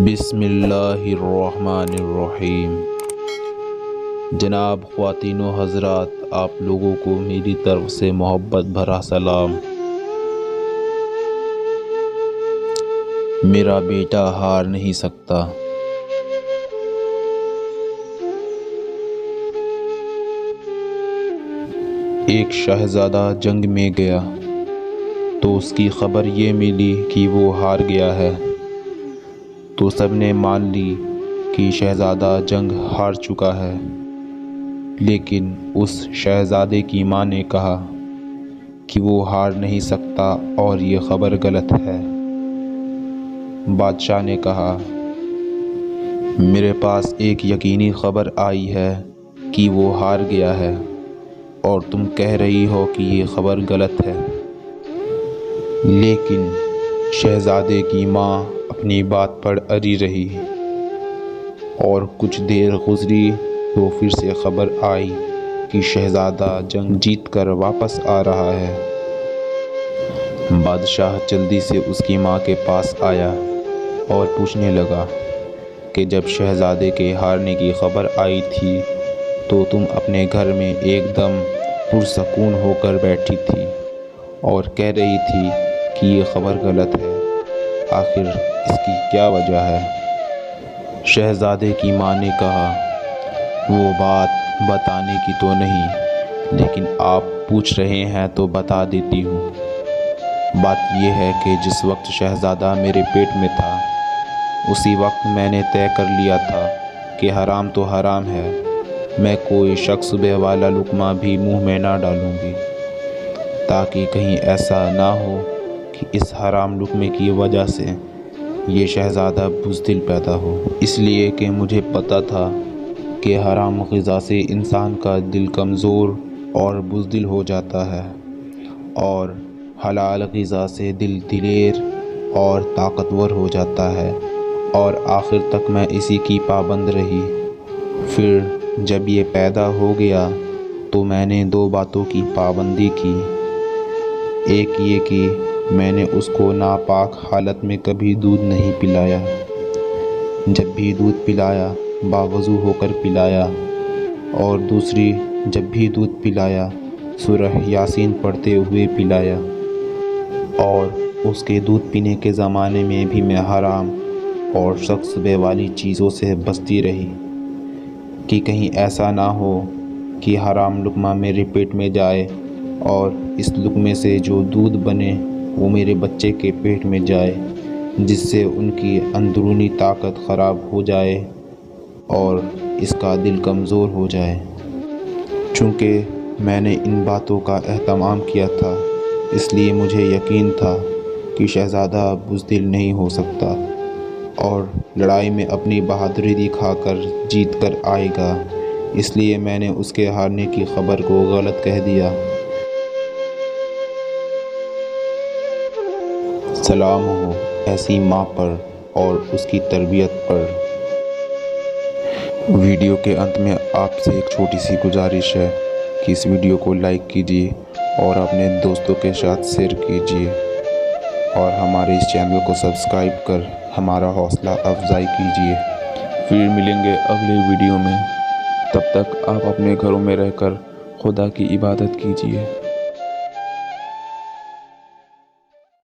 بسم اللہ الرحمن الرحیم۔ جناب خواتین و حضرات، آپ لوگوں کو میری طرف سے محبت بھرا سلام۔ میرا بیٹا ہار نہیں سکتا۔ ایک شہزادہ جنگ میں گیا تو اس کی خبر یہ ملی کہ وہ ہار گیا ہے، تو سب نے مان لی کہ شہزادہ جنگ ہار چکا ہے۔ لیکن اس شہزادے کی ماں نے کہا کہ وہ ہار نہیں سکتا اور یہ خبر غلط ہے۔ بادشاہ نے کہا، میرے پاس ایک یقینی خبر آئی ہے کہ وہ ہار گیا ہے، اور تم کہہ رہی ہو کہ یہ خبر غلط ہے۔ لیکن شہزادے کی ماں اپنی بات پر اڑی رہی، اور کچھ دیر گزری تو پھر سے خبر آئی کہ شہزادہ جنگ جیت کر واپس آ رہا ہے۔ بادشاہ جلدی سے اس کی ماں کے پاس آیا اور پوچھنے لگا کہ جب شہزادے کے ہارنے کی خبر آئی تھی تو تم اپنے گھر میں ایک دم پرسکون ہو کر بیٹھی تھی اور کہہ رہی تھی کہ یہ خبر غلط ہے، آخر اس کی کیا وجہ ہے؟ شہزادے کی ماں نے کہا، وہ بات بتانے کی تو نہیں، لیکن آپ پوچھ رہے ہیں تو بتا دیتی ہوں۔ بات یہ ہے کہ جس وقت شہزادہ میرے پیٹ میں تھا، اسی وقت میں نے طے کر لیا تھا کہ حرام تو حرام ہے، میں کوئی شک شبہ والا لقمہ بھی منہ میں نہ ڈالوں گی، تاکہ کہیں ایسا نہ ہو کہ اس حرام لقمے کی وجہ سے یہ شہزادہ بزدل پیدا ہو۔ اس لیے کہ مجھے پتہ تھا کہ حرام غذا سے انسان کا دل کمزور اور بزدل ہو جاتا ہے، اور حلال غذا سے دل دلیر اور طاقتور ہو جاتا ہے، اور آخر تک میں اسی کی پابند رہی۔ پھر جب یہ پیدا ہو گیا تو میں نے دو باتوں کی پابندی کی۔ ایک یہ کہ میں نے اس کو ناپاک حالت میں کبھی دودھ نہیں پلایا، جب بھی دودھ پلایا باوضو ہو کر پلایا، اور دوسری، جب بھی دودھ پلایا سورہ یاسین پڑھتے ہوئے پلایا، اور اس کے دودھ پینے کے زمانے میں بھی میں حرام اور شک شبہ والی چیزوں سے بچتی رہی کہ کہیں ایسا نہ ہو کہ حرام لقمہ میرے پیٹ میں جائے اور اس لقمے سے جو دودھ بنے وہ میرے بچے کے پیٹ میں جائے، جس سے ان کی اندرونی طاقت خراب ہو جائے اور اس کا دل کمزور ہو جائے۔ چونکہ میں نے ان باتوں کا اہتمام کیا تھا، اس لیے مجھے یقین تھا کہ شہزادہ بزدل نہیں ہو سکتا اور لڑائی میں اپنی بہادری دکھا کر جیت کر آئے گا، اس لیے میں نے اس کے ہارنے کی خبر کو غلط کہہ دیا۔ سلام ہو ایسی ماں پر اور اس کی تربیت پر۔ ویڈیو کے انت میں آپ سے ایک چھوٹی سی گزارش ہے کہ اس ویڈیو کو لائک کیجیے اور اپنے دوستوں کے ساتھ شیئر کیجیے، اور ہمارے اس چینل کو سبسکرائب کر ہمارا حوصلہ افزائی کیجیے۔ پھر ملیں گے اگلے ویڈیو میں، تب تک آپ اپنے گھروں میں رہ کر خدا کی عبادت کیجیے۔